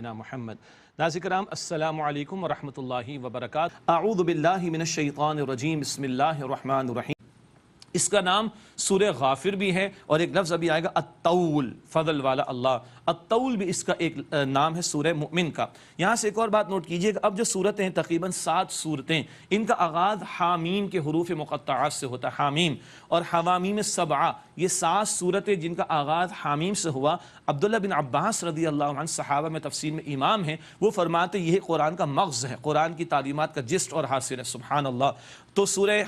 محمد ناظرین کرام السلام علیکم ورحمۃ اللہ وبرکاتہ۔ اعوذ باللہ من الشیطان الرجیم، بسم اللہ الرحمن الرحیم۔ اس کا نام سورہ غافر بھی ہے اور ایک لفظ ابھی آئے گا الطول، فضل والا اللہ۔ الطول بھی اس کا ایک نام ہے سورہ مؤمن کا۔ یہاں سے ایک اور بات نوٹ کیجئے کہ اب جو صورتیں ہیں تقریباً 7 صورتیں، ان کا آغاز حامیم کے حروف مقطعات سے ہوتا ہے، حامیم اور حوامیم سبعہ، یہ 7 صورتیں جن کا آغاز حامیم سے ہوا۔ عبداللہ بن عباس رضی اللہ عنہ صحابہ میں تفسیر میں امام ہیں، وہ فرماتے یہ قرآن کا مغز ہے، قرآن کی تعلیمات کا جسٹ اور حاصل ہے، سبحان اللہ۔ تو سورہ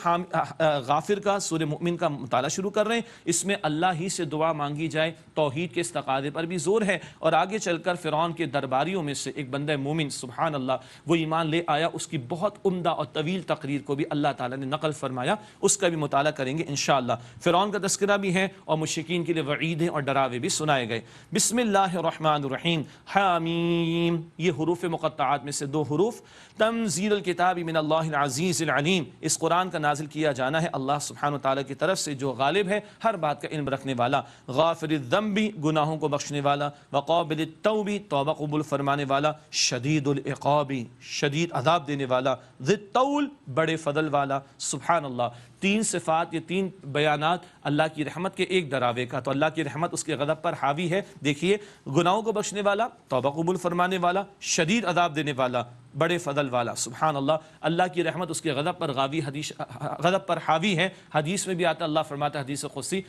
غافر کا، سورہ مؤمن کا مطالعہ شروع کر رہے ہیں۔ اس میں اللہ ہی سے دعا مانگی جائے، توحید کے استقاضے پر بھی زور ہے، اور آگے چل کر فرعون کے درباریوں میں سے ایک بندہ مومن، سبحان اللہ، وہ ایمان لے آیا، اس کی بہت عمدہ اور طویل تقریر کو بھی اللہ تعالیٰ نے نقل فرمایا، اس کا بھی مطالعہ کریں گے انشاءاللہ۔ فرعون کا تذکرہ بھی ہے اور مشرکین کے لیے وعیدیں اور ڈراوے بھی سنائے گئے۔ بسم اللہ الرحمن الرحیم، حامیم، یہ حروف مقطعات میں سے 2 حروف۔ تنزیل الکتاب من اللہ العزیز العلیم، اس قرآن کا نازل کیا جانا ہے اللہ سبحانہ وتعالیٰ کی طرف سے جو غالب ہے، ہر بات کا علم رکھنے والا، غافر الذنب، گناہوں کو بخشنے والا، وقابل التوب، توبہ قبول فرمانے والا، شدید العقاب، شدید عذاب دینے والا، ذی الطول، بڑے فضل والا، سبحان اللہ۔ 3 صفات، یہ 3 بیانات اللہ کی رحمت کے ایک دراوے کا، تو اللہ کی رحمت اس کے غضب پر حاوی ہے۔ دیکھیے، گناہوں کو بخشنے والا، توبہ قبول فرمانے والا، شدید عذاب دینے والا، بڑے فضل والا، سبحان اللہ۔ اللہ کی رحمت اس کے غضب پر غضب پر حاوی ہے۔ حدیث میں بھی آتا، اللہ فرماتا ہے حدیث قدسی،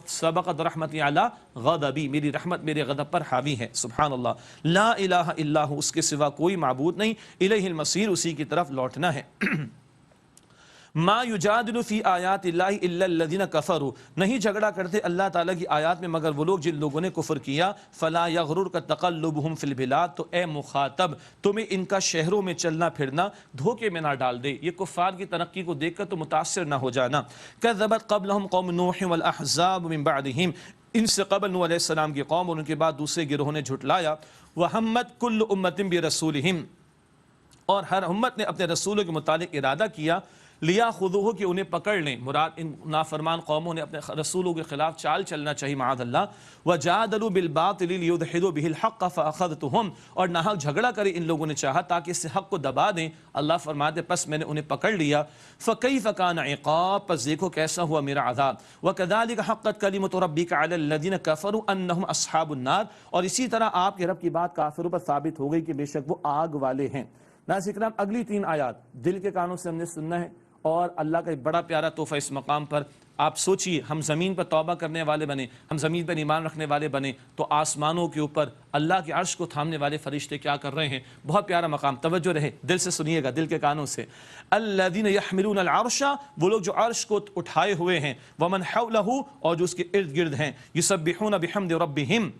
سبقت رحمتی علی غضبی، میری رحمت میرے غضب پر حاوی ہے، سبحان اللہ۔ لا الہ الا ہو، اس کے سوا کوئی معبود نہیں، الیہ المصیر، اسی کی طرف لوٹنا ہے۔ ما یجادل فی آیات اللہ الا الذین کفروا، نہیں جھگڑا کرتے اللہ تعالیٰ کی آیات میں مگر وہ لوگ جن لوگوں نے کفر کیا۔ فلا یغررک تقلبہم فی البلاد، تو اے مخاطب تمہیں ان کا شہروں میں چلنا پھرنا دھوکے میں نہ ڈال دے، یہ کفار کی ترقی کو دیکھ کر تو متاثر نہ ہو جانا۔ کذبت قبلہم قوم نوح والاحزاب من بعدہم، ان سے قبل نوح علیہ السلام کی قوم اور ان کے بعد دوسرے گروہوں نے جھٹلایا۔ وہمت کل امت برسولہم، اور ہر امت نے اپنے رسولوں کے متعلق ارادہ کیا، لیا خودوہ، کہ انہیں پکڑ لیں، مراد ان نافرمان قوموں نے اپنے رسولوں کے خلاف چال چلنا چاہیے، معاذ اللہ۔ وجادلوا بالباطل لیدحضوا به الحق فاخذتهم، اور ناحق جھگڑا کرے ان لوگوں نے چاہا تاکہ اس سے حق کو دبا دیں۔ اللہ فرماتے پس میں نے انہیں پکڑ لیا۔ فکیف کان عقاب، پس دیکھو کیسا ہوا میرا عذاب۔ وکذالک حقت کلمۃ ربک علی الذین کفروا انہم اصحاب النار، اور اسی طرح آپ کے رب کی بات کافروں پر ثابت ہو گئی کہ بے شک وہ آگ والے ہیں۔ ناظرین کرام، اگلی 3 آیات دل کے کانوں سے ہم نے سننا ہے، اور اللہ کا ایک بڑا پیارا تحفہ اس مقام پر۔ آپ سوچئے، ہم زمین پر توبہ کرنے والے بنے، ہم زمین پر ایمان رکھنے والے بنے، تو آسمانوں کے اوپر اللہ کے عرش کو تھامنے والے فرشتے کیا کر رہے ہیں؟ بہت پیارا مقام، توجہ رہے، دل سے سنیے گا، دل کے کانوں سے۔ الذین یحملون العرش، وہ لوگ جو عرش کو اٹھائے ہوئے ہیں، ومن حولہ، اور جو اس کے ارد گرد ہیں، یسبحون بحمد ربہم،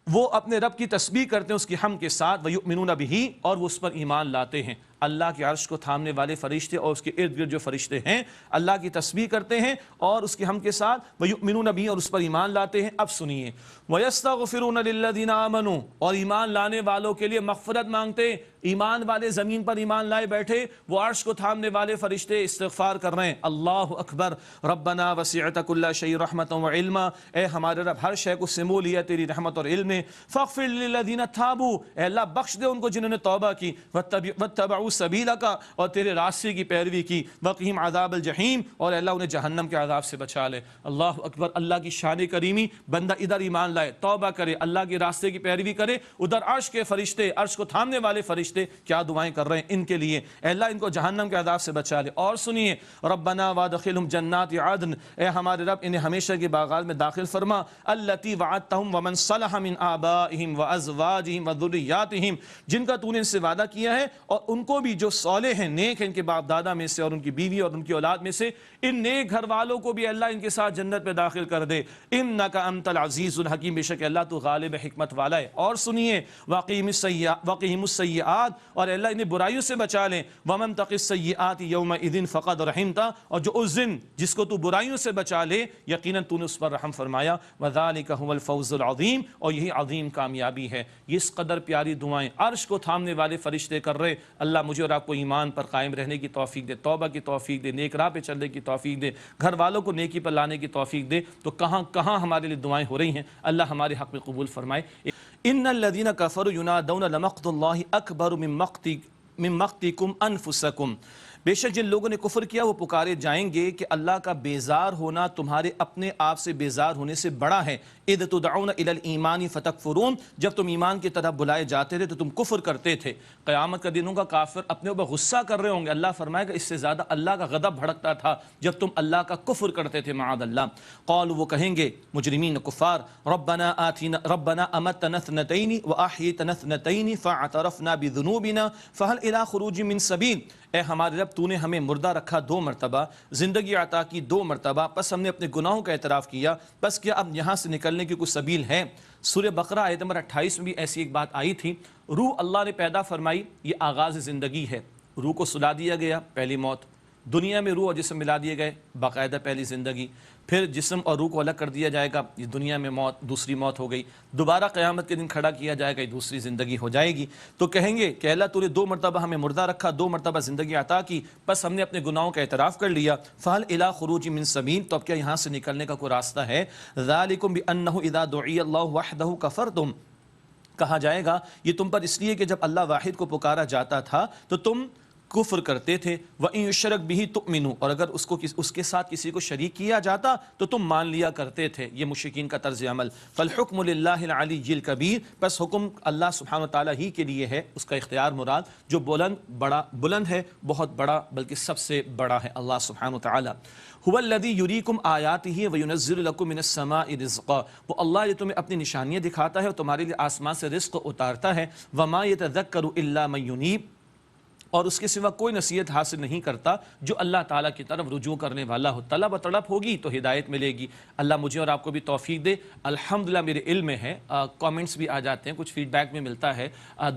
وہ اپنے رب کی تسبیح کرتے ہیں اس کی حمد کے ساتھ، وَيُؤْمِنُونَ بِهِ، اور وہ اس پر ایمان لاتے ہیں۔ اللہ کے عرش کو تھامنے والے فرشتے اور اس کے ارد گرد جو فرشتے ہیں اللہ کی تسبیح کرتے ہیں اور اس کی حمد کے ساتھ وَيُؤْمِنُونَ بِهِ، اور اس پر ایمان لاتے ہیں۔ اب سنیے، وَيَسْتَغْفِرُونَ لِلَّذِينَ آمَنُوا، اور ایمان لانے والوں کے لیے مغفرت مانگتے۔ ایمان والے زمین پر ایمان لائے بیٹھے، وہ عرش کو تھامنے والے فرشتے استغفار کر رہے ہیں، اللہ اکبر۔ ربنا وسعت کل شیء رحمتا وعلما، اے ہمارے رب ہر شے کو سمو لیا تیری رحمت اور علم نے۔ فاغفر للذین تابوا، اے اللہ بخش دے ان کو جنہوں نے توبہ کی، واتبعوا سبیلک، اور تیرے راستے کی پیروی کی، وقہم عذاب الجحیم، اور اللہ انہیں جہنم کے عذاب سے بچا لے۔ اللہ اکبر، اللہ کی شان کریمی، بندہ ادھر ایمان لائے، توبہ کرے، اللہ کے راستے کی پیروی کرے، ادھر عرش کے فرشتے، عرش کو تھامنے والے فرشتے کیا دعائیں کر رہے ہیں ان کے لیے، اے اللہ ان کو جہنم کے عذاب سے بچا لے۔ اور سنیے، ربنا وادخلہم جنات عدن، اے ہمارے رب انہیں ہمیشہ کے باغات میں داخل فرما، التی وعدتہم ومن صلح من آبائہم وازواجہم وذریاتہم، جن کا تو نے ان سے وعدہ کیا ہے اور ان کو بھی جو صالح ہیں، نیک ہیں، ان کے باپ دادا میں سے اور ان کی بیوی اور ان کی اولاد میں سے، ان نیک گھر والوں کو بھی اللہ ان کے ساتھ جنت میں داخل کر دے۔ انک انت العزیز الحکیم، بے شک اللہ تو غالب حکمت والا ہے۔ اور سنیے، وقہم السیئات، اور اللہ انہیں برائیوں سے بچا لیں، ومن تق السیئات یومئذ فقد رحمتہ، اور جو اس دن جس کو تو برائیوں سے بچا لے یقیناً تو نے اس پر رحم فرمایا، وذالک هو الفوز العظیم، اور یہی عظیم کامیابی ہے۔ یہ اس قدر پیاری دعائیں عرش کو تھامنے والے فرشتے کر رہے، اللہ مجھے اور آپ کو ایمان پر قائم رہنے کی توفیق دے، توبہ کی توفیق دے، نیک راہ پہ چلنے کی توفیق دے، گھر والوں کو نیکی پر لانے کی توفیق دے۔ تو کہاں کہاں ہمارے لیے دعائیں ہو رہی ہیں، اللہ ہمارے حق میں قبول فرمائے۔ ان الذین کفروا ینادون لمقت اللہ اکبر من مقتکم انفسکم، بے شک جن لوگوں نے کفر کیا وہ پکارے جائیں گے کہ اللہ کا بیزار ہونا تمہارے اپنے آپ سے بیزار ہونے سے بڑا ہے۔ اذ تدعون الی الایمان فتکفرون، جب تم ایمان کی طرف بلائے جاتے تھے تو تم کفر کرتے تھے۔ قیامت کا دن ہوگا، کافر اپنے اوپر غصہ کر رہے ہوں گے، اللہ فرمائے گا اس سے زیادہ اللہ کا غضب بھڑکتا تھا جب تم اللہ کا کفر کرتے تھے، معاذ اللہ۔ قالوا، وہ کہیں گے مجرمین کفار، ربنا امتنا اثنتین واحییتنا اثنتین فاعترفنا بذنوبنا فهل الی خروج من سبیل، اے ہمارے رب تو نے ہمیں مردہ رکھا 2 مرتبہ، زندگی عطا کی 2 مرتبہ، پس ہم نے اپنے گناہوں کا اعتراف کیا، بس کیا اب یہاں سے نکلنے کی کوئی سبیل ہے؟ سورہ بقرہ آیت نمبر 28 میں بھی ایسی ایک بات آئی تھی۔ روح اللہ نے پیدا فرمائی، یہ آغاز زندگی ہے، روح کو سلا دیا گیا، پہلی موت، دنیا میں روح اور جسم ملا دیے گئے، باقاعدہ پہلی زندگی، پھر جسم اور روح کو الگ کر دیا جائے گا، یہ دنیا میں موت، دوسری موت ہو گئی، دوبارہ قیامت کے دن کھڑا کیا جائے گا، یہ دوسری زندگی ہو جائے گی۔ تو کہیں گے کہ اللہ تو نے 2 مرتبہ ہمیں مردہ رکھا، 2 مرتبہ زندگی عطا کی، بس ہم نے اپنے گناہوں کا اعتراف کر لیا، فہل الی خروج من سبیل، تو اب کیا یہاں سے نکلنے کا کوئی راستہ ہے؟ ذالکم بانہ اذا دعی اللہ وحدہ کفرتم، کہا جائے گا یہ تم پر اس لیے کہ جب اللہ واحد کو پکارا جاتا تھا تو تم کفر کرتے تھے، وَإِن يُشْرَكْ بِهِ تُؤْمِنُوا، اور اگر اس کے ساتھ کسی کو شریک کیا جاتا تو تم مان لیا کرتے تھے، یہ مشرکین کا طرز عمل۔ فَالْحُكْمُ لِلَّهِ الْعَلِيِّ الْكَبِيرِ، بس حکم اللہ سبحانہ وتعالیٰ ہی کے لیے ہے، اس کا اختیار مراد جو بلند ہے، بہت بڑا، بلکہ سب سے بڑا ہے اللہ سبحانہ وتعالیٰ۔ هُوَ الَّذِي يُرِيكُمْ آيَاتِهِ وَيُنَزِّلُ لَكُم مِّنَ السَّمَاءِ رِزْقًا، وہ اللہ جو تمہیں اپنی نشانیاں دکھاتا ہے اور تمہارے لیے آسمان سے رزق اتارتا ہے۔ وَمَا يَتَذَكَّرُ إِلَّا مَن يُنِيبُ، اور اس کے سوا کوئی نصیحت حاصل نہیں کرتا جو اللہ تعالیٰ کی طرف رجوع کرنے والا ہو۔ طلب و طلب ہوگی تو ہدایت ملے گی، اللہ مجھے اور آپ کو بھی توفیق دے۔ الحمدللہ میرے علم میں ہے، کامنٹس بھی آ جاتے ہیں، کچھ فیڈ بیک میں ملتا ہے،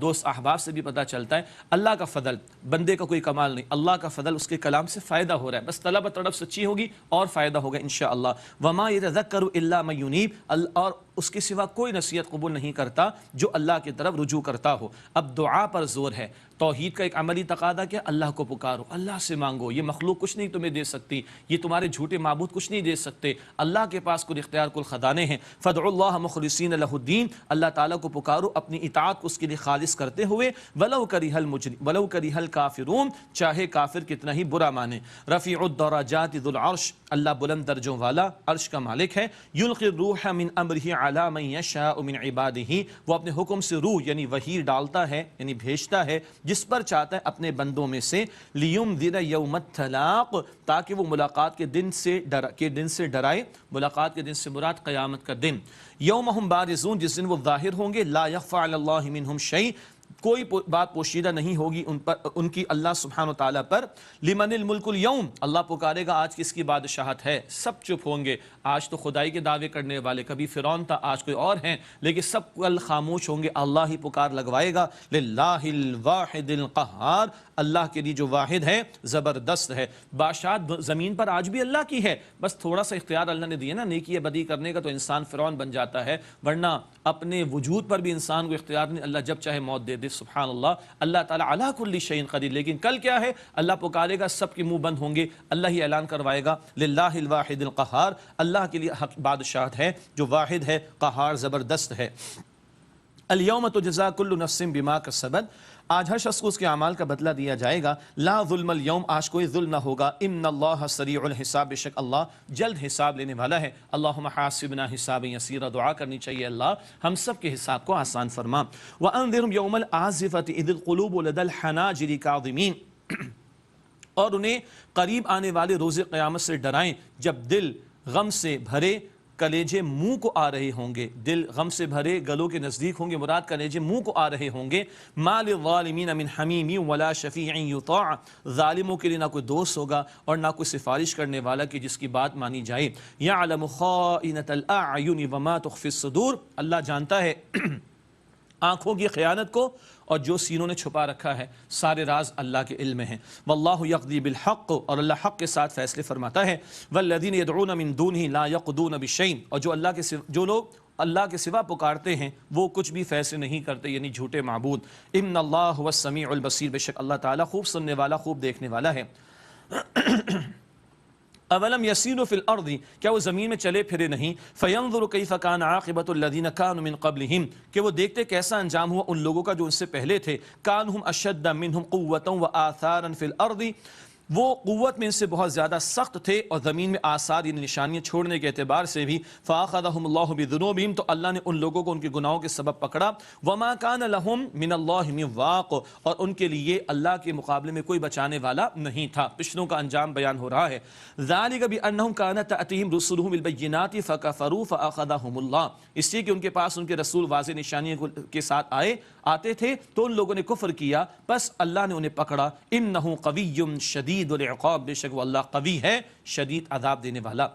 دوست احباب سے بھی پتہ چلتا ہے، اللہ کا فضل، بندے کا کوئی کمال نہیں، اللہ کا فضل، اس کے کلام سے فائدہ ہو رہا ہے، بس طلب و طلب سچی ہوگی اور فائدہ ہوگا انشاءاللہ۔ وما یتذکر الا من ینیب، اور اس کے سوا کوئی نصیحت قبول نہیں کرتا جو اللہ کی طرف رجوع کرتا ہو۔ اب دعا پر زور ہے، توحید کا ایک عملی تقاضا کیا؟ اللہ کو پکارو، اللہ سے مانگو، یہ مخلوق کچھ نہیں تمہیں دے سکتی، یہ تمہارے جھوٹے معبود کچھ نہیں دے سکتے، اللہ کے پاس کل اختیار کل خزانے ہیں۔ فادعوا اللہ مخلصین لہ الدین، اللہ تعالیٰ کو پکارو اپنی اطاعت کو اس کے لیے خالص کرتے ہوئے، ولو کرہ الکافرون، چاہے کافر کتنا ہی برا مانے۔ رفیع الدرجات ذو العرش، اللہ بلند درجوں والا، عرش کا مالک ہے۔ یلقی الروح من امرہ علی من یشاء من عبادہ، وہ اپنے حکم سے روح یعنی وحی ڈالتا ہے، یعنی بھیجتا ہے جس پر چاہتا ہے اپنے بندوں میں سے۔ لینذر یوم التلاق، تاکہ وہ ملاقات کے دن سے ڈرائے، ملاقات کے دن سے مراد قیامت کا دن۔ یوم ہم بارزون، جس دن وہ ظاہر ہوں گے، لا یخفی علی اللہ منہم شیء، کوئی بات پوشیدہ نہیں ہوگی ان کی اللہ سبحانہ وتعالیٰ پر۔ لمن الملک اليوم، اللہ پکارے گا آج کس کی بادشاہت ہے، سب چپ ہوں گے، آج تو خدائی کے دعوے کرنے والے، کبھی فرعون تھا، آج کوئی اور ہیں، لیکن سب کل خاموش ہوں گے، اللہ ہی پکار لگوائے گا۔ للہ الواحد القہار، اللہ کے لیے جو واحد ہے، زبردست ہے۔ بادشاہت زمین پر آج بھی اللہ کی ہے، بس تھوڑا سا اختیار اللہ نے دیا نا نیکی یا بدی کرنے کا، تو انسان فرعون بن جاتا ہے، ورنہ اپنے وجود پر بھی انسان کو اختیار نہیں، اللہ جب چاہے موت دے دے، سبحان اللہ، اللہ تعالیٰ علی کل شیء قدیر۔ لیکن کل کیا ہے؟ اللہ پکارے گا، سب کے منہ بند ہوں گے، اللہ ہی اعلان کروائے گا، للہ الواحد القہار، اللہ کے لیے حق بادشاہت ہے جو واحد ہے، قہار، زبردست ہے۔ الیوم تجزا کل نفس بما کسبت، آج ہر شخص کو اس کے اعمال کا بدلہ دیا جائے گا۔ لا ظلم اليوم، آج کوئی ظلم نہ ہوگا۔ ان اللہ سریع الحساب، بے شک اللہ جلد حساب لینے والا ہے۔ اللہم حاسبنا حسابا یسیرا، دعا کرنی چاہیے اللہ ہم سب کے حساب کو آسان فرما۔ وانذرهم یوم الآزفة اذ القلوب لدى الحناجر کاظمین، اور انہیں قریب آنے والے روز قیامت سے ڈرائیں جب دل غم سے بھرے کلیجے منہ کو آ رہے ہوں گے، دل غم سے بھرے گلوں کے نزدیک ہوں گے، مراد کلیجے منہ کو آ رہے ہوں گے۔ ما للظالمین من حمیم ولا شفیع یطاع، ظالموں کے لیے نہ کوئی دوست ہوگا اور نہ کوئی سفارش کرنے والا کہ جس کی بات مانی جائے۔ یعلم خائنۃ الاعین وما تخفی الصدور، اللہ جانتا ہے آنکھوں کی خیانت کو اور جو سینوں نے چھپا رکھا ہے، سارے راز اللہ کے علم میں ہیں۔ واللہ یقضی بالحق، اور اللہ حق کے ساتھ فیصلے فرماتا ہے۔ والذین یدعون من دونہ لا یقضون بشیء، اور جو لوگ اللہ کے سوا پکارتے ہیں وہ کچھ بھی فیصلے نہیں کرتے، یعنی جھوٹے معبود۔ ان اللہ هو السمیع البصیر، بے شک اللہ تعالیٰ خوب سننے والا، خوب دیکھنے والا ہے۔ اولم یسیروا فی الارض، کیا وہ زمین میں چلے پھرے نہیں، فینظروا کیف کان عاقبۃ الذین کانوا من قبلہم، کہ وہ دیکھتے کیسا انجام ہوا ان لوگوں کا جو ان سے پہلے تھے، کانہم اشد منہم قوۃ وآثارا فی الارض، وہ قوت میں ان سے بہت زیادہ سخت تھے اور زمین میں آثار یعنی نشانیاں چھوڑنے کے اعتبار سے بھی، فاخذہم اللہ بذنوبہم، تو اللہ نے ان لوگوں کو ان کے گناہوں کے سبب پکڑا، وما کان لہم من اللہ من واق، اور ان کے لیے اللہ کے مقابلے میں کوئی بچانے والا نہیں تھا۔ پچھلوں کا انجام بیان ہو رہا ہے، ذالک بانہم کانت تأتیہم رسلہم بالبینات فکفروا فاخذہم اللہ، اس لیے کہ ان کے پاس ان کے رسول واضح نشانیوں کے ساتھ آتے تھے تو ان لوگوں نے کفر کیا، بس اللہ نے انہیں پکڑا۔ انہ قوی شدید العقاب، بے شک وہ اللہ قوی ہے، شدید عذاب دینے والا۔